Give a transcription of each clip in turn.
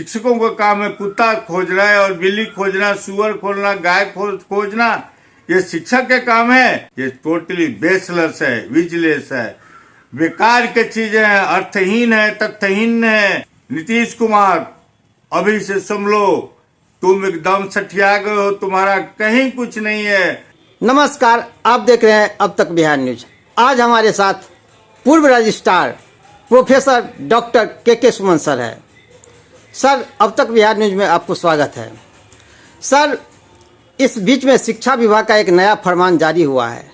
शिक्षकों का काम है कुत्ता खोजना है और बिल्ली खोजना, सुअर खोजना, गाय खोजना। ये शिक्षक के काम है। ये टोटली बेसलेस है, विजलेस है, बेकार की चीजें हैं, अर्थहीन है, तथ्यहीन है। नीतीश कुमार अभी से संभलो, तुम एकदम सठिया गए हो, तुम्हारा कहीं कुछ नहीं है। नमस्कार, आप देख रहे हैं अब तक बिहार न्यूज। आज हमारे साथ पूर्व रजिस्ट्रार प्रोफेसर डॉक्टर के सुमन सर है। सर, अब तक बिहार न्यूज में आपको स्वागत है। सर, इस बीच में शिक्षा विभाग का एक नया फरमान जारी हुआ है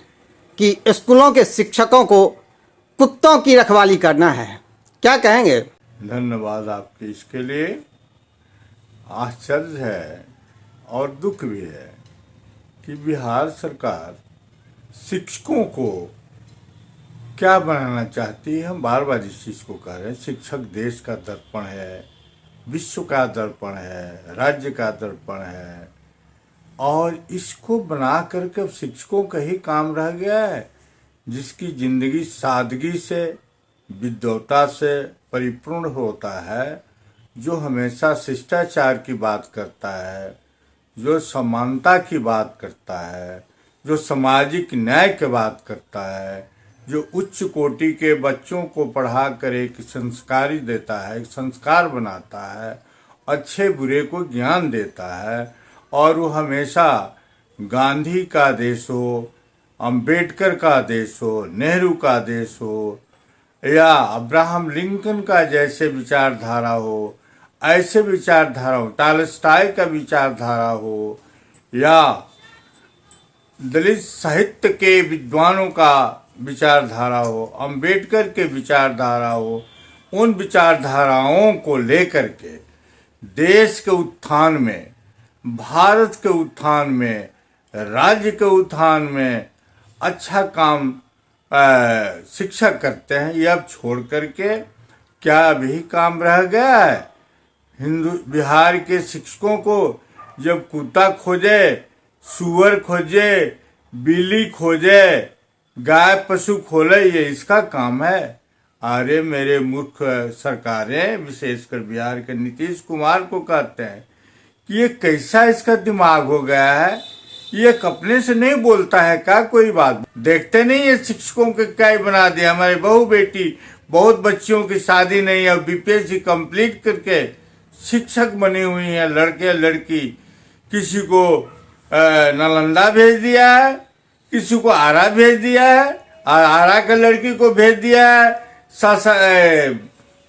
कि स्कूलों के शिक्षकों को कुत्तों की रखवाली करना है। क्या कहेंगे? धन्यवाद आपके इसके लिए। आश्चर्य है और दुख भी है कि बिहार सरकार शिक्षकों को क्या बनाना चाहती है। हम बार बार इस चीज़ को कह रहे हैं। शिक्षक देश का दर्पण है, विश्व का दर्पण है, राज्य का दर्पण है, और इसको बना करके अब शिक्षकों का ही काम रह गया है, जिसकी जिंदगी सादगी से, विद्वता से परिपूर्ण होता है, जो हमेशा शिष्टाचार की बात करता है, जो समानता की बात करता है, जो सामाजिक न्याय की बात करता है, जो उच्च कोटि के बच्चों को पढ़ा कर एक संस्कारी देता है, एक संस्कार बनाता है, अच्छे बुरे को ज्ञान देता है। और वो हमेशा गांधी का देश हो, अंबेडकर का देश हो, नेहरू का देश हो, या अब्राहम लिंकन का जैसे विचारधारा हो, ऐसे विचारधारा हो, टॉलस्टॉय का विचारधारा हो, या दलित साहित्य के विद्वानों का विचारधारा हो, अंबेडकर के विचारधारा हो, उन विचारधाराओं को लेकर के देश के उत्थान में, भारत के उत्थान में, राज्य के उत्थान में अच्छा काम शिक्षक करते हैं। ये अब छोड़ करके क्या अभी काम रह गया है? बिहार के शिक्षकों को जब कुत्ता खोजे, सुअर खोजे, बिल्ली खोजे, गाय पशु खोले, ये इसका काम है? अरे मेरे मूर्ख सरकारें, विशेषकर बिहार के नीतीश कुमार को कहते हैं कि ये कैसा इसका दिमाग हो गया है। ये अपने से नहीं बोलता है क्या? कोई बात देखते नहीं है शिक्षकों के क्या बना दिया। हमारे बहू बेटी, बहुत बच्चियों की शादी नहीं है, बीपीएससी कंप्लीट करके शिक्षक बनी हुई है, लड़के लड़की। किसी को नालंदा भेज दिया है, किसी को आरा भेज दिया है, आरा के लड़की को भेज दिया है,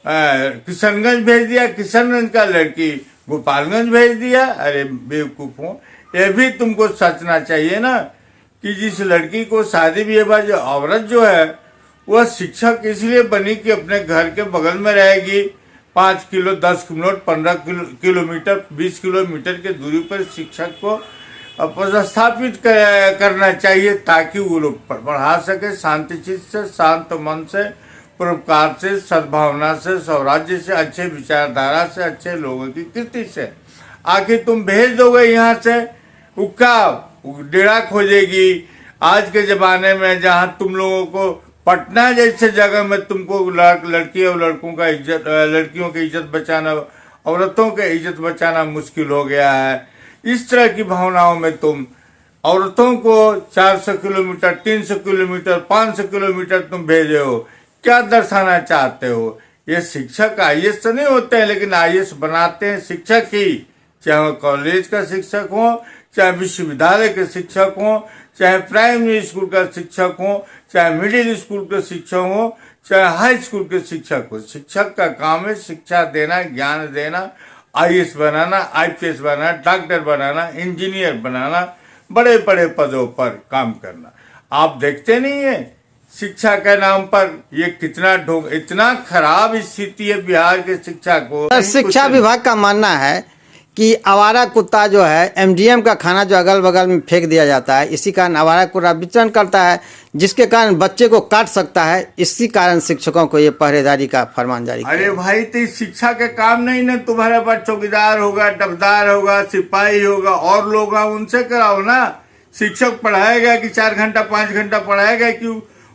किशनगंज भेज दिया, किशनगंज का लड़की गोपालगंज भेज दिया। अरे बेवकूफों, ये भी तुमको सोचना चाहिए ना कि जिस लड़की को शादी ब्याह जो औरत जो है वह शिक्षक इसलिए बनी कि अपने घर के बगल में रहेगी, 5 किलो 10 किलोमीटर 15 किलोमीटर 20 किलोमीटर की दूरी पर शिक्षक को पदस्थापित करना चाहिए, ताकि वो लोग पढ़ा सके शांति चित्त से, शांत मन से, परोपकार से, सद्भावना से, स्वराज्य से, अच्छे विचारधारा से, अच्छे लोगों की कृति से। आखिर तुम भेज दोगे यहाँ से, उक्का डेरा खोजेगी। आज के जमाने में जहाँ तुम लोगों को पटना जैसे जगह में तुमको लड़की और लड़कों का इज्जत, लड़कियों की इज्जत बचाना, औरतों की इज्जत बचाना मुश्किल हो गया है। इस तरह की भावनाओं में तुम औरतों को 400 किलोमीटर 300 किलोमीटर 500 किलोमीटर तुम भेजे हो। क्या दर्शाना चाहते हो? ये शिक्षक आईएएस तो नहीं होते हैं, लेकिन आईएएस बनाते हैं शिक्षक ही, चाहे वो कॉलेज का शिक्षक हो, चाहे विश्वविद्यालय के शिक्षक हो, चाहे प्राइमरी स्कूल का शिक्षक हो, चाहे मिडिल स्कूल के शिक्षक हो, चाहे हाई स्कूल के शिक्षक हो। शिक्षक का काम है शिक्षा देना, ज्ञान देना, आईएएस बनाना, आईपीएस बनाना, डॉक्टर बनाना, इंजीनियर बनाना, बड़े बड़े पदों पर काम करना। आप देखते नहीं है शिक्षा के नाम पर ये कितना इतना खराब स्थिति है बिहार के शिक्षा को। शिक्षा विभाग का मानना है कि आवारा कुत्ता जो है, एमडीएम का खाना जो अगल बगल में फेंक दिया जाता है, इसी कारण आवारा कुत्ता विचरण करता है, जिसके कारण बच्चे को काट सकता है। इसी कारण शिक्षकों को ये पहरेदारी का फरमान जारी किया। अरे भाई, तो शिक्षा के काम नहीं ना, तुम्हारे पास चौकीदार होगा, डबदार होगा, सिपाही होगा, और लोग उनसे कराओ ना। शिक्षक पढ़ाएगा कि 4 घंटा 5 घंटा पढ़ाएगा कि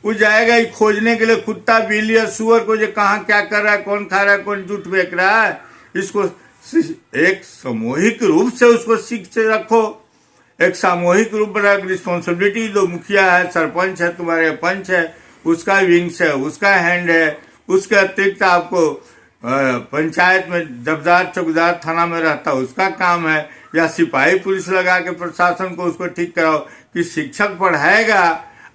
वो जाएगा ही खोजने के लिए कुत्ता बिल्ली और सुअर को जो कहाँ क्या कर रहा है, कौन खा रहा है, कौन जूठ फेंक रहा है, इसको एक सामूहिक रूप से उसको सीख से रखो, एक सामूहिक रूप बना रिस्पॉन्सिबिलिटी दो। मुखिया है, सरपंच है, तुम्हारे पंच है, उसका विंग्स है, उसका हैंड है। उसके अतिरिक्त आपको पंचायत में जबदार चौकीदार थाना में रहता है, उसका काम है, या सिपाही पुलिस लगा के प्रशासन को उसको ठीक कराओ। कि शिक्षक पढ़ाएगा,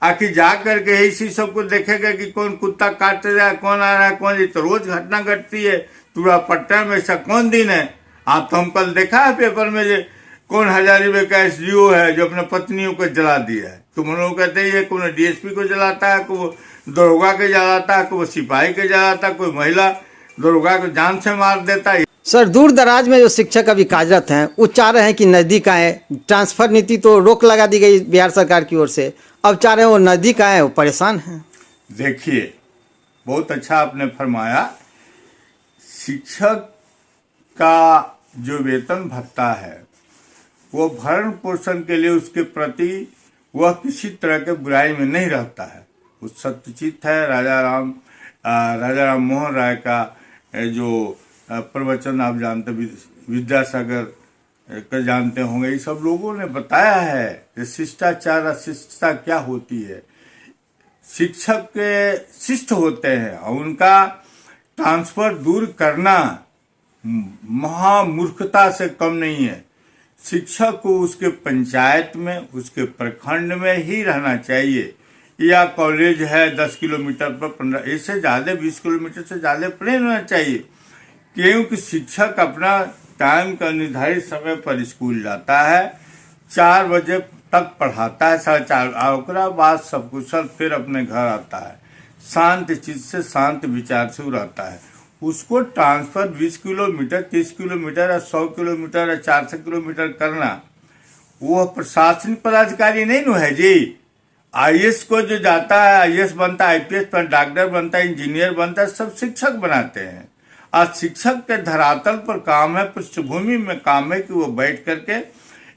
आखिर जा करके इसी सबको देखेगा कि कौन कुत्ता काटते जाए, कौन आ रहा है, कौन। तो रोज घटना घटती है पूरा पट्टा में, ऐसा कौन दिन है? आप तो हम कल देखा है पेपर में जो कौन हजारीबाग का एसडीओ है जो अपने पत्नियों को जला दिया है। तुम लोग कहते हैं कोई डीएसपी को जलाता है, कोई दरोगा के जलाता है, कोई सिपाही के जलाता है, कोई महिला दरोगा को जान से मार देता है। सर, दूर दराज में जो शिक्षक अभी कार्यरत हैं वो चाह रहे हैं कि नज़दीक आए। ट्रांसफ़र नीति तो रोक लगा दी गई बिहार सरकार की ओर से, अब चाह रहे हैं वो नज़दीक आए, वो परेशान हैं। देखिए, बहुत अच्छा आपने फरमाया। शिक्षक का जो वेतन भत्ता है वो भरण पोषण के लिए उसके प्रति वह किसी तरह के बुराई में नहीं रहता है। वो सत्यचित है। राजा राम मोहन राय का जो प्रवचन आप जानते, विद्यासागर का जानते होंगे, ये सब लोगों ने बताया है कि शिष्टाचार अशिष्टता क्या होती है। शिक्षक के शिष्ट होते हैं और उनका ट्रांसफर दूर करना महामूर्खता से कम नहीं है। शिक्षक को उसके पंचायत में, उसके प्रखंड में ही रहना चाहिए, या कॉलेज है 10 किलोमीटर पर 15, इससे ज़्यादा 20 किलोमीटर से ज़्यादा पर नहीं रहना चाहिए। क्योंकि शिक्षक अपना टाइम का निर्धारित समय पर स्कूल जाता है, 4 बजे तक पढ़ाता है, 4:30 और बाद सब कुशल फिर अपने घर आता है, शांत चित्त से शांत विचार से रहता है। उसको ट्रांसफर 20 किलोमीटर 30 किलोमीटर या 100 किलोमीटर या 400 किलोमीटर करना, वो प्रशासनिक पदाधिकारी नहीं न है जी। आईएएस को जो जाता है, आईएएस बनता है, आईपीएस पर डॉक्टर बनता है, इंजीनियर बनता है, सब शिक्षक बनाते हैं। आज शिक्षक के धरातल पर काम है, पृष्ठभूमि में काम है कि वो बैठ करके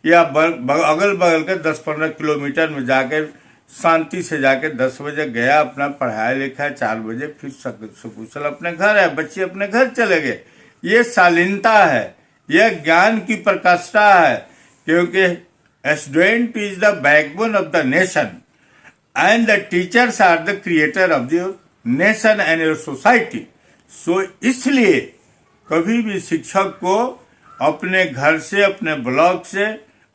या अगल बगल के 10-15 किलोमीटर में जाके शांति से जाके 10 बजे गया, अपना पढ़ाया लिखा, 4 बजे फिर सकुशल अपने घर है, बच्चे अपने घर चले गए। ये शालीनता है, यह ज्ञान की प्रकाष्ठा है। क्योंकि student is the backbone of the nation and the teachers are the creator of the nation and your society. So इसलिए कभी भी शिक्षक को अपने घर से, अपने ब्लॉक से,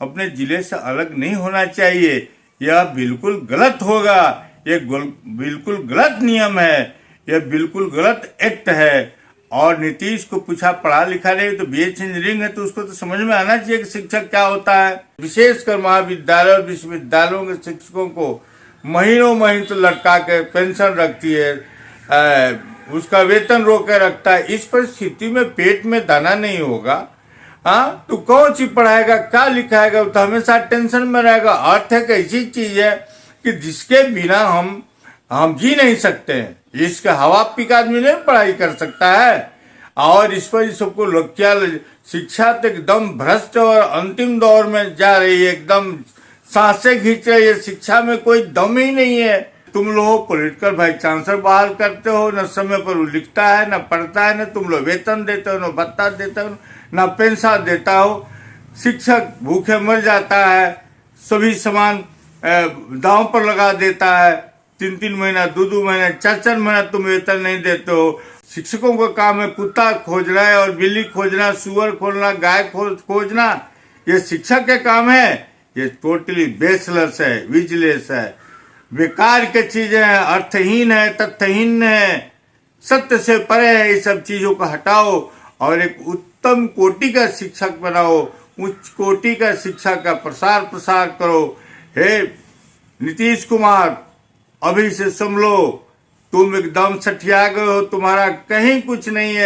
अपने जिले से अलग नहीं होना चाहिए। यह बिल्कुल गलत होगा, ये बिल्कुल गलत नियम है, यह बिल्कुल गलत एक्ट है। और नीतीश को पूछा, पढ़ा लिखा नहीं तो बीएससी इंजीनियरिंग है, तो उसको तो समझ में आना चाहिए कि शिक्षक क्या होता है। विशेषकर महाविद्यालय और विश्वविद्यालयों के शिक्षकों को महीनों महीने तो लटका के पेंशन रखती है, उसका वेतन रोक के रखता है। इस परिस्थिति में पेट में दाना नहीं होगा, हाँ, तो कौन सी पढ़ाएगा, क्या लिखाएगा, तो हमेशा टेंशन में रहेगा। अर्थ एक ऐसी चीज है कि जिसके बिना हम जी नहीं सकते हैं। इसके हवा पी का आदमी नहीं पढ़ाई कर सकता है। और इस पर सबको लोग क्या, शिक्षा तो एकदम भ्रष्ट और अंतिम दौर में जा रही है, एकदम सांसें खींच रही है। शिक्षा में कोई दम ही नहीं है। तुम लोग पॉलिटिकल वाइस चांसलर बहाल करते हो, न समय पर वो लिखता है, न पढ़ता है, न तुम लोग वेतन देते हो, न भत्ता देते हो, न पेंशन देता हो। शिक्षक भूखे मर जाता है, सभी सामान दांव पर लगा देता है। 3-3 महीना, 2-2 महीना, 4-4 महीना तुम वेतन नहीं देते हो। शिक्षकों का काम है कुत्ता खोजना है और बिल्ली खोजना, सुअर खोजना, गाय खोजना, ये शिक्षक के काम है। ये टोटली बेसलेस है, विजलेस है, बेकार के चीजें हैं, अर्थहीन है, तथ्यहीन है, सत्य से परे है। ये सब चीजों को हटाओ और एक उत्तम कोटि का शिक्षक बनाओ, उच्च कोटि का शिक्षा का प्रसार करो। हे नीतीश कुमार, अभी से संभलो, तुम एकदम सठिया गए हो, तुम्हारा कहीं कुछ नहीं है।